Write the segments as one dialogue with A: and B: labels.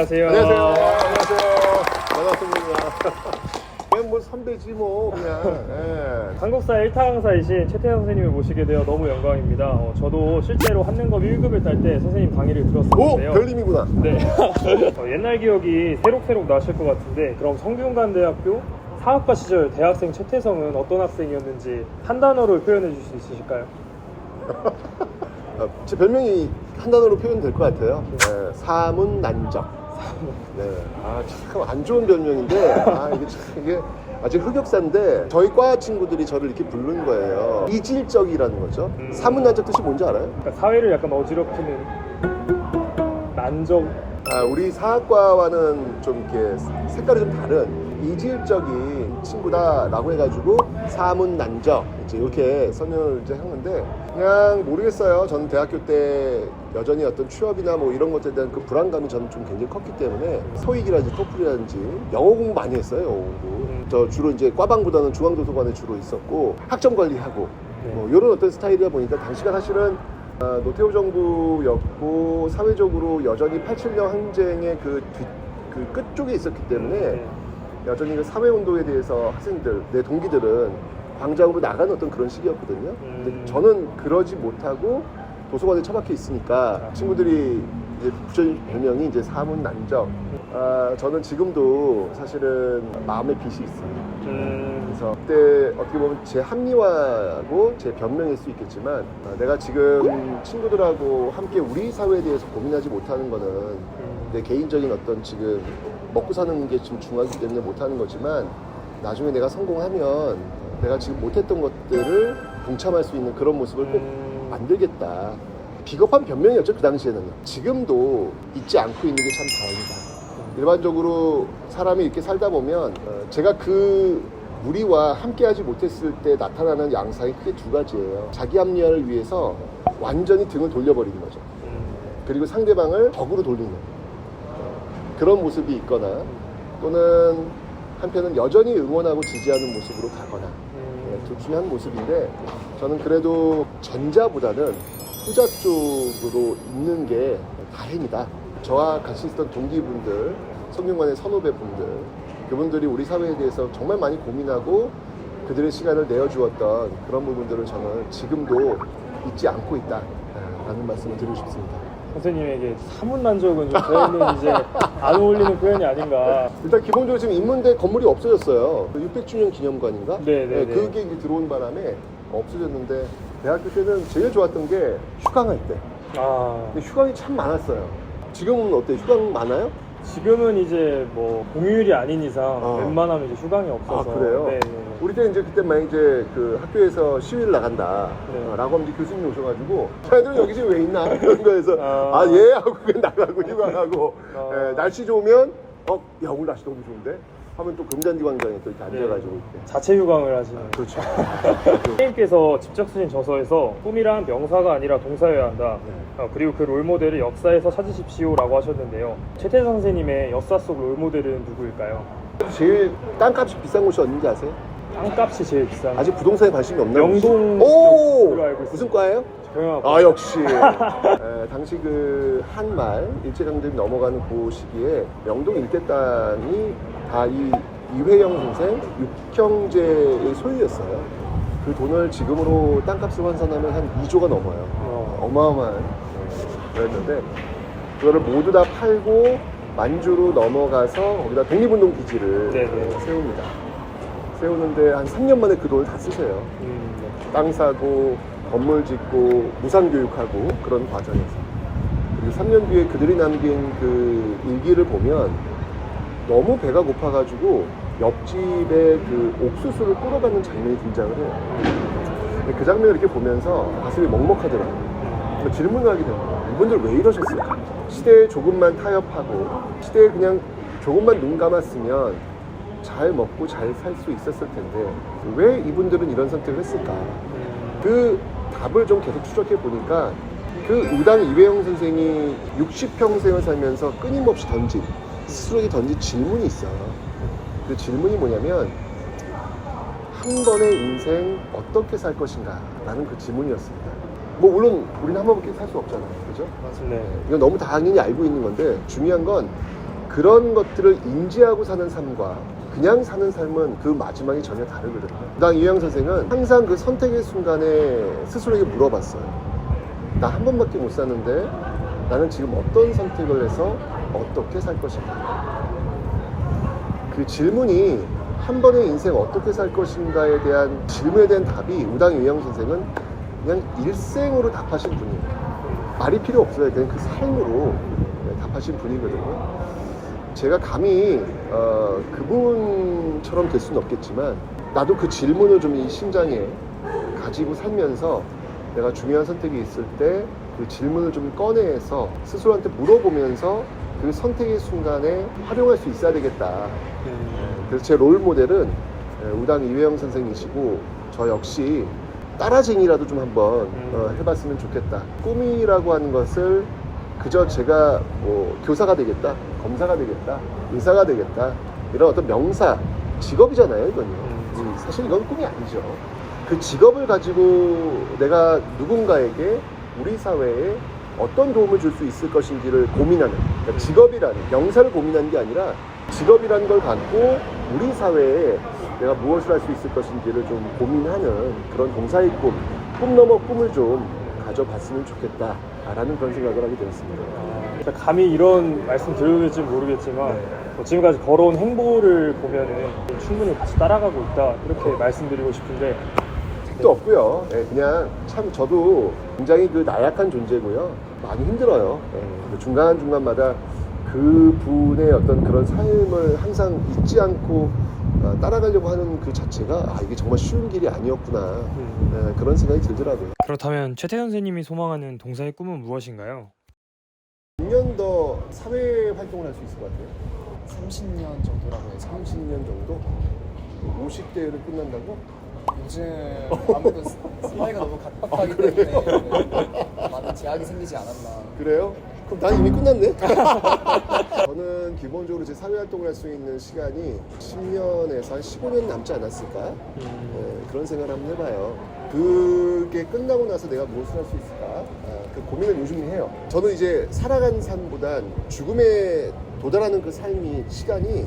A: 안녕하세요.
B: 안녕하세요. 안녕하세요. 반갑습니다. 그냥 뭐 선배지 뭐 그냥. 예.
A: 한국사 1타 강사이신 최태성 선생님을 모시게 되어 너무 영광입니다. 저도 실제로 한능검 1급을 딸 때 선생님 강의를
B: 오,
A: 들었었는데요.
B: 별님이구나.
A: 네. 옛날 기억이 새록새록 나실 것 같은데, 그럼 성균관대학교 사학과 시절 대학생 최태성은 어떤 학생이었는지 한 단어로 표현해 주실 수 있으실까요?
B: 제 별명이 한 단어로 표현될 것 같아요. 네, 사문난적. 네, 참 안 좋은 별명인데, 이게 아직 흑역사인데, 저희 과 친구들이 저를 이렇게 부르는 거예요. 이질적이라는 거죠. 사문난적 뜻이 뭔지 알아요?
A: 그러니까 사회를 약간 어지럽히는 난적.
B: 우리 사학과와는 좀 이렇게 색깔이 좀 다른 이질적인 친구다라고 해가지고 사문난적 이제 이렇게 설명을 이제 하는데, 그냥 모르겠어요. 저는 대학교 때 여전히 어떤 취업이나 뭐 이런 것에 대한 그 불안감이 저는 좀 굉장히 컸기 때문에 토익이라든지 토플이라든지 영어 공부 많이 했어요. 영어 공부. 저 주로 이제 과방보다는 중앙도서관에 주로 있었고 학점 관리하고 뭐 이런 어떤 스타일이다 보니까 당시가 사실은 노태우 정부였고 사회적으로 여전히 87년 항쟁의 그 끝쪽에 있었기 때문에 여전히 그 사회운동에 대해서 학생들, 내 동기들은 광장으로 나가는 어떤 그런 시기였거든요. 근데 저는 그러지 못하고 도서관에 처박혀 있으니까 친구들이 이제 붙여준 별명이 이제 사문난적. 저는 지금도 사실은 마음의 빚이 있어요. 그래서 그때 어떻게 보면 제 합리화고 제 변명일 수 있겠지만, 내가 지금 친구들하고 함께 우리 사회에 대해서 고민하지 못하는 거는 내 개인적인 어떤 지금 먹고 사는 게 지금 중요하기 때문에 못하는 거지만, 나중에 내가 성공하면 내가 지금 못했던 것들을 동참할 수 있는 그런 모습을 꼭 만들겠다. 비겁한 변명이었죠, 그 당시에는요. 지금도 잊지 않고 있는 게 참 다행이다. 일반적으로 사람이 이렇게 살다 보면 제가 그 무리와 함께하지 못했을 때 나타나는 양상이 크게 두 가지예요. 자기 합리화를 위해서 완전히 등을 돌려버리는 거죠. 그리고 상대방을 적으로 돌리는 그런 모습이 있거나, 또는 한편은 여전히 응원하고 지지하는 모습으로 가거나, 둘 중에 한 모습인데, 저는 그래도 전자보다는 후자 쪽으로 있는 게 다행이다. 저와 같이 있었던 동기분들, 성균관의 선후배분들, 그분들이 우리 사회에 대해서 정말 많이 고민하고 그들의 시간을 내어주었던 그런 부분들을 저는 지금도 잊지 않고 있다라는 말씀을 드리고 싶습니다.
A: 선생님에게 사문난적은 좀 저희는 이제 안 어울리는 표현이 아닌가.
B: 일단 기본적으로 지금 인문대 건물이 없어졌어요. 600주년 기념관인가?
A: 네네네.
B: 그게 이제 들어온 바람에 없어졌는데, 대학교 때는 제일 좋았던 게 휴강할 때. 근데 휴강이 참 많았어요. 지금은 어때요? 휴강 많아요?
A: 지금은 이제 뭐 공휴일이 아닌 이상 웬만하면 이제 휴강이 없어서.
B: 그래요?
A: 네네.
B: 우리 때 이제 그때 막 이제 그 학교에서 시위를 나간다
A: 네.
B: 라고 하면 이제 교수님이 오셔가지고, 자네들은 여기 지금 왜 있나? 이런 거에서 예 하고 그냥 나가고 휴강하고, 날씨 좋으면 야 오늘 날씨 너무 좋은데 하면 또 금잔디 광장에 또 이렇게 앉아가지고 이렇게.
A: 자체 휴강을 하시는.
B: 그렇죠.
A: 선생님께서 직접 쓰신 저서에서 꿈이란 명사가 아니라 동사여야 한다. 그리고 그 롤모델을 역사에서 찾으십시오라고 하셨는데요. 최태성 선생님의 역사 속 롤모델은 누구일까요?
B: 제일 땅값이 비싼 곳이 어딘지 아세요?
A: 땅값이 제일 비싼.
B: 아직 부동산에 관심이 없나?
A: 명동
B: 오!
A: 쪽으로 알고 있습니다.
B: 무슨 과예요?
A: 경영학과.
B: 역시. 당시 그 한말 일제강점기 넘어가는 그 시기에 명동 일대 땅이 다 이 이회영 선생 육형제의 소유였어요. 그 돈을 지금으로 땅값을 환산하면 한 2조가 넘어요. 어마어마한 거였는데, 그거를 모두 다 팔고 만주로 넘어가서 거기다 독립운동 기지를 세웁니다. 세우는데 한 3년 만에 그 돈을 다 쓰세요. 땅 사고 건물 짓고 무상교육하고 그런 과정에서. 그리고 3년 뒤에 그들이 남긴 그 일기를 보면 너무 배가 고파가지고 옆집에 그 옥수수를 끌어가는 장면이 등장을 해요. 근데 그 장면을 이렇게 보면서 가슴이 먹먹하더라고요. 질문을 하게 됩니다. 이분들 왜 이러셨을까? 시대에 조금만 타협하고 시대에 그냥 조금만 눈 감았으면 잘 먹고 잘 살 수 있었을 텐데 왜 이분들은 이런 선택을 했을까? 그 답을 좀 계속 추적해 보니까, 그 의당 이회영 선생이 60평생을 살면서 끊임없이 스스로에게 던진 질문이 있어요. 그 질문이 뭐냐면, 한 번의 인생 어떻게 살 것인가 라는 그 질문이었습니다. 뭐 물론 우리는 한 번밖에 살 수 없잖아요, 그죠?
A: 맞습니다.
B: 이건 너무 당연히 알고 있는 건데, 중요한 건 그런 것들을 인지하고 사는 삶과 그냥 사는 삶은 그 마지막이 전혀 다르거든요. 나 이회영 선생은 항상 그 선택의 순간에 스스로에게 물어봤어요. 나 한 번밖에 못 사는데 나는 지금 어떤 선택을 해서 어떻게 살 것인가. 그 질문이 한 번의 인생 어떻게 살 것인가에 대한 질문에 대한 답이 우당 이회영 선생은 그냥 일생으로 답하신 분이에요. 말이 필요 없어요. 그냥 그 삶으로 답하신 분이거든요. 제가 감히 그분처럼 될 수는 없겠지만 나도 그 질문을 좀 이 심장에 가지고 살면서 내가 중요한 선택이 있을 때 그 질문을 좀 꺼내서 스스로한테 물어보면서 그 선택의 순간에 활용할 수 있어야 되겠다. 그래서 제 롤 모델은 우당 이회영 선생이시고 저 역시 따라쟁이라도 좀 한번 해봤으면 좋겠다. 꿈이라고 하는 것을 그저 제가 뭐 교사가 되겠다, 검사가 되겠다, 의사가 되겠다 이런 어떤 명사, 직업이잖아요 이건요. 사실 이건 꿈이 아니죠. 그 직업을 가지고 내가 누군가에게 우리 사회에 어떤 도움을 줄 수 있을 것인지를 고민하는, 그러니까 직업이라는 명사를 고민하는 게 아니라 직업이라는 걸 갖고 우리 사회에 내가 무엇을 할 수 있을 것인지를 좀 고민하는 그런 동사의 꿈 넘어 꿈을 좀 가져봤으면 좋겠다라는 그런 생각을 하게 되었습니다.
A: 감히 이런 말씀 드려도 될지 모르겠지만 지금까지 걸어온 행보를 보면은 충분히 같이 따라가고 있다 이렇게 말씀드리고 싶은데
B: 또 없고요. 그냥 참 저도 굉장히 그 나약한 존재고요. 많이 힘들어요. 중간중간마다 그 분의 어떤 그런 삶을 항상 잊지 않고 따라가려고 하는 그 자체가 이게 정말 쉬운 길이 아니었구나 그런 생각이 들더라고요.
A: 그렇다면 최태현 선생님이 소망하는 동사의 꿈은 무엇인가요?
B: 6년 더 사회 활동을 할 수 있을 것 같아요.
C: 30년 정도라고 해서
B: 30년 정도? 50대를 끝난다고?
C: 요즘 아무래도 사회가 너무 각박하기 때문에 많은 제약이 생기지 않았나.
B: 그래요? 그럼 난 이미 끝났네? 저는 기본적으로 제 사회활동을 할 수 있는 시간이 10년에서 한 15년 남지 않았을까? 그런 생각을 한번 해봐요. 그게 끝나고 나서 내가 무엇을 할 수 있을까? 그 고민을 요즘 해요. 저는 이제 살아간 삶보단 죽음에 도달하는 그 삶이 시간이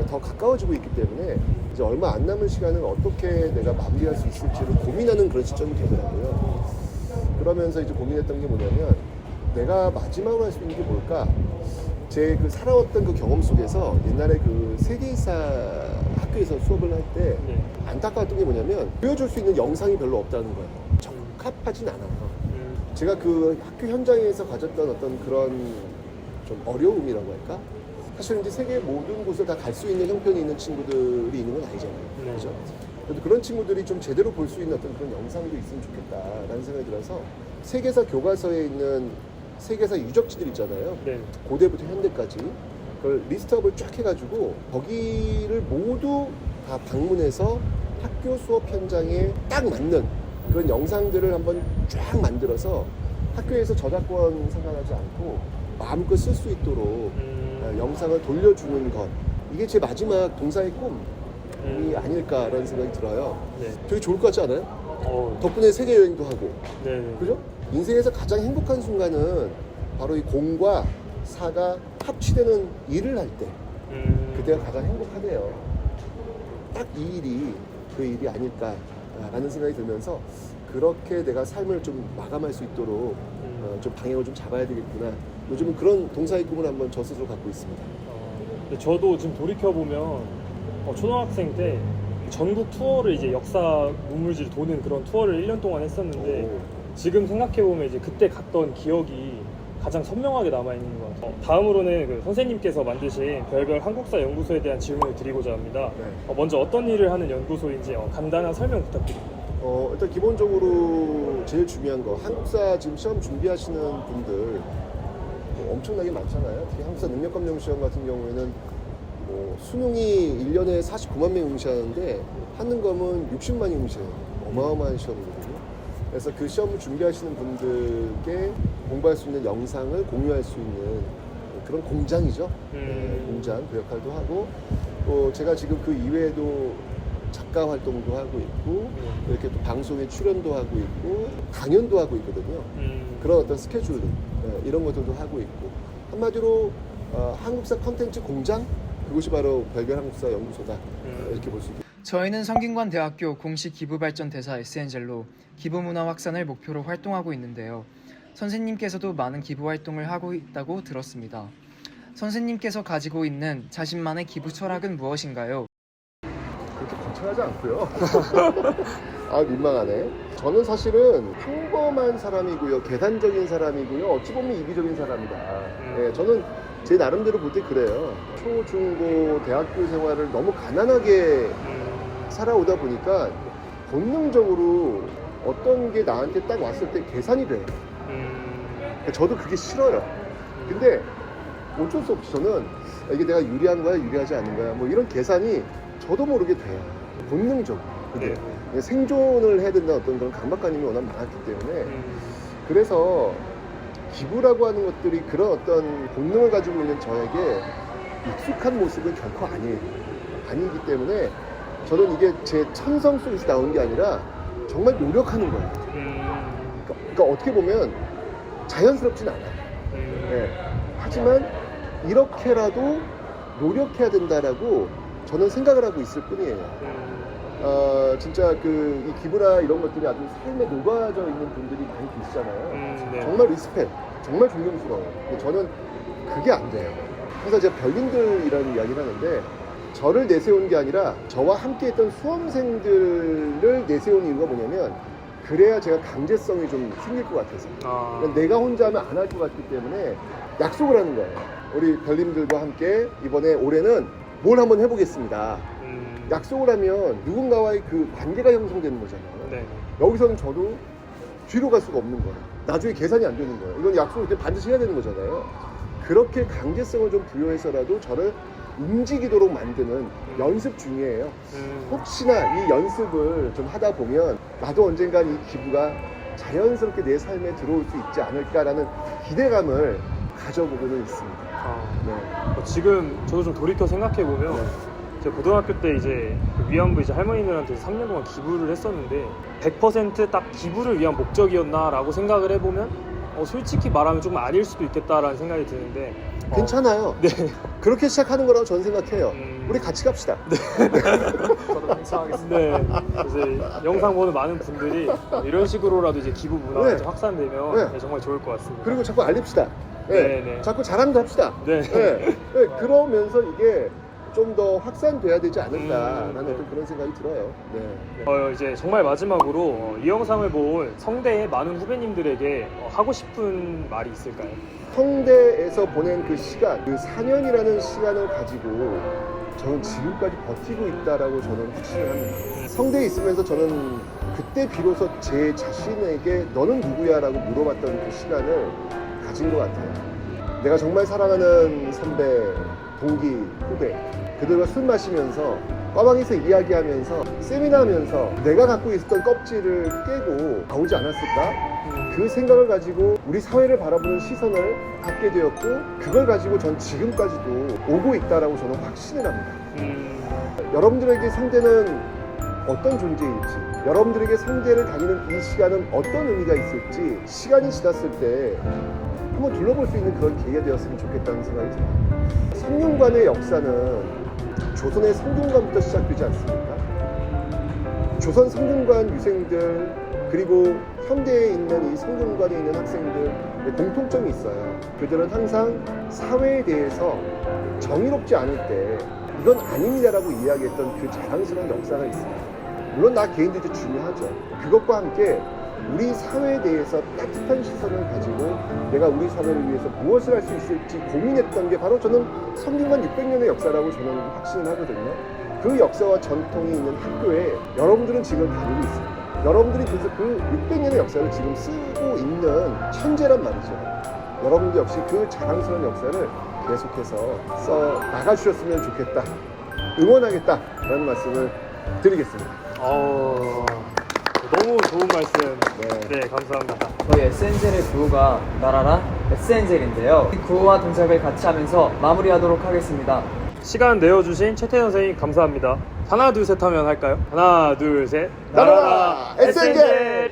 B: 더 가까워지고 있기 때문에 이제 얼마 안 남은 시간을 어떻게 내가 마무리할 수 있을지를 고민하는 그런 시점이 되더라고요. 그러면서 이제 고민했던 게 뭐냐면 내가 마지막으로 할 수 있는 게 뭘까? 제 그 살아왔던 그 경험 속에서 옛날에 그 세계사 학교에서 수업을 할 때 안타까웠던 게 뭐냐면 보여줄 수 있는 영상이 별로 없다는 거예요. 적합하진 않아요. 제가 그 학교 현장에서 가졌던 어떤 그런 좀 어려움이라고 할까? 사실 이제 세계 모든 곳을 다 갈 수 있는 형편이 있는 친구들이 있는 건 아니잖아요. 그렇죠? 그래도 그런 친구들이 좀 제대로 볼 수 있는 어떤 그런 영상도 있으면 좋겠다라는 생각이 들어서 세계사 교과서에 있는 세계사 유적지들 있잖아요. 고대부터 현대까지 그걸 리스트업을 쫙 해가지고 거기를 모두 다 방문해서 학교 수업 현장에 딱 맞는 그런 영상들을 한번 쫙 만들어서 학교에서 저작권 상관하지 않고 마음껏 쓸 수 있도록 영상을 돌려주는 것, 이게 제 마지막 동사의 꿈이 아닐까라는 생각이 들어요. 되게 좋을 것 같지 않아요? 덕분에 세계 여행도 하고, 그죠? 인생에서 가장 행복한 순간은 바로 이 공과 사가 합치되는 일을 할 때, 그때가 가장 행복하대요. 딱 이 일이 그 일이 아닐까라는 생각이 들면서 그렇게 내가 삶을 좀 마감할 수 있도록 좀 방향을 좀 잡아야 되겠구나. 요즘은 그런 동사의 꿈을 한번 저 스스로 갖고 있습니다.
A: 저도 지금 돌이켜보면 초등학생 때 전국 투어를 이제 역사 문물지를 도는 그런 투어를 1년 동안 했었는데 지금 생각해보면 이제 그때 갔던 기억이 가장 선명하게 남아있는 것 같아요. 다음으로는 그 선생님께서 만드신 별별 한국사 연구소에 대한 질문을 드리고자 합니다. 먼저 어떤 일을 하는 연구소인지 간단한 설명 부탁드립니다.
B: 일단 기본적으로 제일 중요한 거, 한국사 지금 시험 준비하시는 분들 엄청나게 많잖아요. 특히 한국사 능력검정 시험 같은 경우에는 수능이 1년에 49만 명이 응시하는데 한능검은 60만이 응시해요. 어마어마한 시험이거든요. 그래서 그 시험을 준비하시는 분들께 공부할 수 있는 영상을 공유할 수 있는 그런 공장이죠. 공장 그 역할도 하고, 또 제가 지금 그 이외에도 작가 활동도 하고 있고 이렇게 또 방송에 출연도 하고 있고 강연도 하고 있거든요. 그런 어떤 스케줄 이런 것들도 하고 있고, 한마디로 한국사 컨텐츠 공장, 그곳이 바로 별별 한국사 연구소다. 이렇게 볼 수 있겠습니다.
C: 저희는 성균관대학교 공식 기부발전대사 SN젤로 기부문화 확산을 목표로 활동하고 있는데요. 선생님께서도 많은 기부 활동을 하고 있다고 들었습니다. 선생님께서 가지고 있는 자신만의 기부 철학은 무엇인가요?
B: 그렇게 거창하지 않고요. 아, 민망하네. 저는 사실은 평범한 사람이고요, 계산적인 사람이고요, 어찌 보면 이기적인 사람이다. 예, 저는 제 나름대로 볼 때 그래요. 초, 중, 고, 대학교 생활을 너무 가난하게 살아오다 보니까 본능적으로 어떤 게 나한테 딱 왔을 때 계산이 돼요. 저도 그게 싫어요. 근데 어쩔 수 없이 저는 이게 내가 유리한 거야, 유리하지 않은 거야, 뭐 이런 계산이 저도 모르게 돼요. 본능적으로. 그게 생존을 해야 된다는 어떤 그런 강박관념이 워낙 많았기 때문에 그래서 기부라고 하는 것들이 그런 어떤 본능을 가지고 있는 저에게 익숙한 모습은 결코 아니기 때문에 저는 이게 제 천성 속에서 나온 게 아니라 정말 노력하는 거예요. 그러니까 어떻게 보면 자연스럽진 않아요. 네. 하지만 이렇게라도 노력해야 된다라고 저는 생각을 하고 있을 뿐이에요. 진짜 이 기부나 이런 것들이 아주 삶에 녹아져 있는 분들이 많이 계시잖아요.
A: 네.
B: 정말 리스펙, 정말 존경스러워요. 근데 저는 그게 안 돼요. 항상 제가 별님들이라는 이야기를 하는데 저를 내세운 게 아니라 저와 함께 했던 수험생들을 내세운 이유가 뭐냐면 그래야 제가 강제성이 좀 생길 것 같아서 그러니까 내가 혼자 하면 안 할 것 같기 때문에 약속을 하는 거예요. 우리 별님들과 함께 이번에 올해는 뭘 한번 해보겠습니다. 약속을 하면 누군가와의 그 관계가 형성되는 거잖아요.
A: 네.
B: 여기서는 저도 뒤로 갈 수가 없는 거예요. 나중에 계산이 안 되는 거예요. 이건 약속을 반드시 해야 되는 거잖아요. 그렇게 강제성을 좀 부여해서라도 저를 움직이도록 만드는 연습 중이에요. 혹시나 이 연습을 좀 하다 보면 나도 언젠간 이 기부가 자연스럽게 내 삶에 들어올 수 있지 않을까라는 기대감을 가져보고는 있습니다. 네.
A: 지금 저도 좀 돌이켜 생각해 보면 제가 고등학교 때 이제 위안부 할머니들한테 3년 동안 기부를 했었는데 100%딱 기부를 위한 목적이었나라고 생각을 해보면 솔직히 말하면 조금 아닐 수도 있겠다라는 생각이 드는데
B: 괜찮아요.
A: 네.
B: 그렇게 시작하는 거라고 저는 생각해요. 우리 같이 갑시다.
C: 저도 동참하겠습니다.
A: 네. 이제 영상 보는 많은 분들이 이런 식으로라도 이제 기부 문화가
B: 네.
A: 확산되면
B: 네.
A: 정말 좋을 것 같습니다.
B: 그리고 자꾸 알립시다.
A: 네, 네.
B: 자꾸 자랑도 합시다.
A: 네.
B: 그러면서 이게 좀 더 확산돼야 되지 않을까라는
A: 네.
B: 어떤 그런 생각이 들어요. 네.
A: 이제 정말 마지막으로 이 영상을 본 성대의 많은 후배님들에게 하고 싶은 말이 있을까요?
B: 성대에서 보낸 그 시간, 그 4년이라는 시간을 가지고 저는 지금까지 버티고 있다라고 저는 확신을 합니다. 성대에 있으면서 저는 그때 비로소 제 자신에게 너는 누구야라고 물어봤던 그 시간을 가진 것 같아요. 내가 정말 사랑하는 선배, 동기, 후배, 그들과 술 마시면서 과방에서 이야기하면서 세미나하면서 내가 갖고 있었던 껍질을 깨고 나오지 않았을까? 그 생각을 가지고 우리 사회를 바라보는 시선을 갖게 되었고 그걸 가지고 전 지금까지도 오고 있다라고 저는 확신을 합니다. 여러분들에게 성대는 어떤 존재일지, 여러분들에게 성대를 다니는 이 시간은 어떤 의미가 있을지 시간이 지났을 때 한번 둘러볼 수 있는 그런 계기가 되었으면 좋겠다는 생각이 들어요. 성균관의 역사는 조선의 성균관부터 시작되지 않습니까? 조선 성균관 유생들 그리고 현대에 있는 이 성균관에 있는 학생들 공통점이 있어요. 그들은 항상 사회에 대해서 정의롭지 않을 때 이건 아닙니다라고 이야기했던 그 자랑스러운 역사가 있습니다. 물론 나 개인들도 중요하죠. 그것과 함께 우리 사회에 대해서 따뜻한 시선을 가지고 내가 우리 사회를 위해서 무엇을 할 수 있을지 고민했던 게 바로 저는 성균관 600년의 역사라고 저는 확신을 하거든요. 그 역사와 전통이 있는 학교에 여러분들은 지금 다니고 있습니다. 여러분들이 그래서 그 600년의 역사를 지금 쓰고 있는 천재란 말이죠. 여러분도 역시 그 자랑스러운 역사를 계속해서 써 나가주셨으면 좋겠다. 응원하겠다라는 말씀을 드리겠습니다.
A: 너무 좋은 말씀.
B: 네.
A: 감사합니다.
C: 저희 SN젤의 구호가 나라라 SN젤인데요. 이 구호와 동작을 같이 하면서 마무리하도록 하겠습니다.
A: 시간 내어주신 최태현 선생님 감사합니다. 하나 둘 셋 하면 할까요? 하나 둘 셋.
B: 나라라 SN젤!